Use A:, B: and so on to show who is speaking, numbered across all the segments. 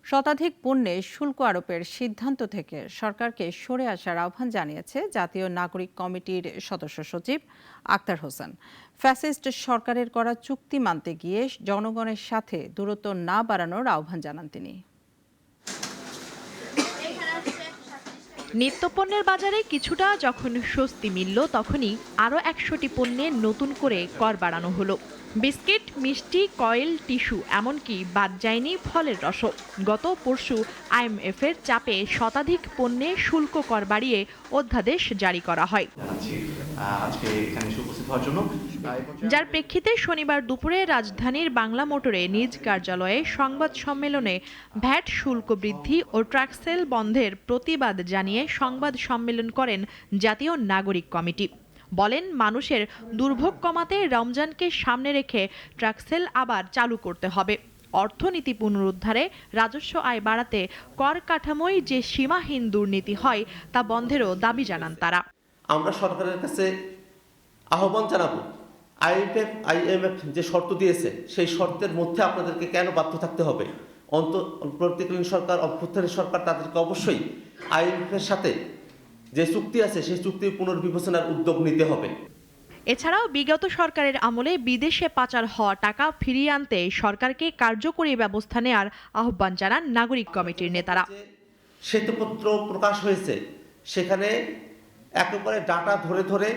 A: শতাধিক পণ্যে শুল্ক আরোপের সিদ্ধান্ত থেকে সরকারকে সরে আসার আহ্বান জানিয়েছে জাতীয় নাগরিক কমিটির সদস্য সচিব আক্তার হোসেন। ফ্যাসিস্ট সরকারের করা চুক্তি মানতে গিয়ে জনগণের সাথে দূরত্ব না বাড়ানোর আহ্বান জানান তিনি।
B: নিত্যপণ্যের বাজারে কিছুটা যখন স্বস্তি মিলল, তখনই আরও ১০০টি পণ্যে নতুন করে কর বাড়ানো হলো। বিস্কিট, মিষ্টি, কয়েল, টিস্যু, এমনকি বাদ যায়নি ফলের রসও। গত পরশু আইএমএফের চাপে শতাধিক পণ্যে শুল্ক কর বাড়িয়ে অধ্যাদেশ জারি করা হয়, যার প্রেক্ষিতে শনিবার দুপুরে রাজধানীর বাংলা মোটরে নিজ কার্যালয়ে সংবাদ সম্মেলনে ভ্যাট শুল্ক বৃদ্ধি ও ট্রাকসেল বন্ধের প্রতিবাদ জানিয়ে সংবাদ সম্মেলন করেন জাতীয় নাগরিক কমিটি। বলেন, মানুষের দুর্ভোগ কমাতে রমজানকে সামনে রেখে ট্রাকসেল আবার চালু করতে হবে। অর্থনীতি পুনরুদ্ধারে, রাজস্ব আয় বাড়াতে কর কাঠামোয় যে সীমাহীন দুর্নীতি হয় তা বন্ধেরও দাবি জানান তারা।
C: আমরা সরকারের কাছে আহ্বান জানাবো, আইএমএফ যে শর্ত দিয়েছে সেই শর্তের মধ্যে আপনাদেরকে কেন বাধ্য থাকতে হবে? অন্তর্বর্তীকালীন সরকার, অভ্যুত্থানের সরকার, তাদেরকে অবশ্যই আইএমএফের সাথে যে চুক্তি আছে সেই চুক্তি পুনর্বিবেচনার উদ্যোগ নিতে হবে।
B: এছাড়াও বিগত সরকারের আমলে বিদেশে পাচার হওয়া টাকা ফিরিয়ে আনতে সরকারকে কার্যকরী ব্যবস্থা নেওয়ার আহ্বান জানান নাগরিক কমিটির নেতারা।
C: শ্বেতপত্র প্রকাশ হয়েছে, সেখানে একেবারে ডাটা ধরে ধরে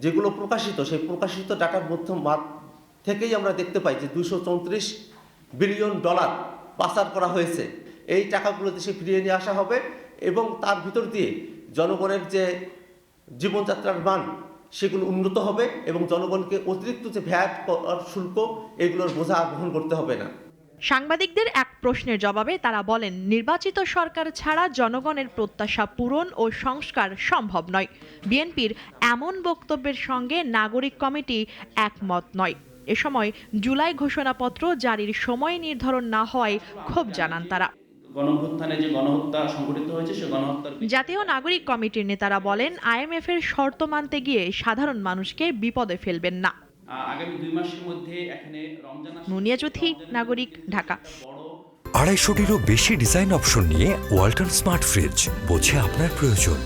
C: যেগুলো প্রকাশিত, সেই প্রকাশিত ডাটার মধ্যে থেকেই আমরা দেখতে পাই যে $234 বিলিয়ন পাচার করা হয়েছে। এই টাকাগুলো দেশে ফিরিয়ে নিয়ে আসা হবে এবং তার ভিতর দিয়ে জনগণের যে জীবনযাত্রার মান সেগুলো উন্নত হবে এবং জনগণকে অতিরিক্ত যে ভ্যাট শুল্ক এগুলোর বোঝা বহন করতে হবে না।
B: সাংবাদিকদের এক প্রশ্নের জবাবে তারা বলেন, নির্বাচিত সরকার ছাড়া জনগণের প্রত্যাশা পূরণ ও সংস্কার সম্ভব নয়। বিএনপির এমন বক্তব্যের সঙ্গে নাগরিক কমিটি একমত নয়। এ সময় জুলাই ঘোষণাপত্র জারির সময় নির্ধারণ না হওয়ায় ক্ষোভ জানান তারা।
D: গণঅভ্যুত্থানে যে গণহত্যা সংঘটিত হয়েছে সেই গণহত্যার
B: জাতীয় নাগরিক কমিটির নেতারা বলেন, আইএমএফের শর্ত মানতে গিয়ে সাধারণ মানুষকে বিপদে ফেলবেন না।
D: আগামী 2 মাসের মধ্যে এখানে রমজান,
B: নুনিয়া চৌধুরী, নাগরিক, ঢাকা।
E: 250টিরও বেশি ডিজাইন অপশন নিয়ে ওয়ালটন স্মার্ট ফ্রিজ, বোঝে আপনার প্রয়োজন।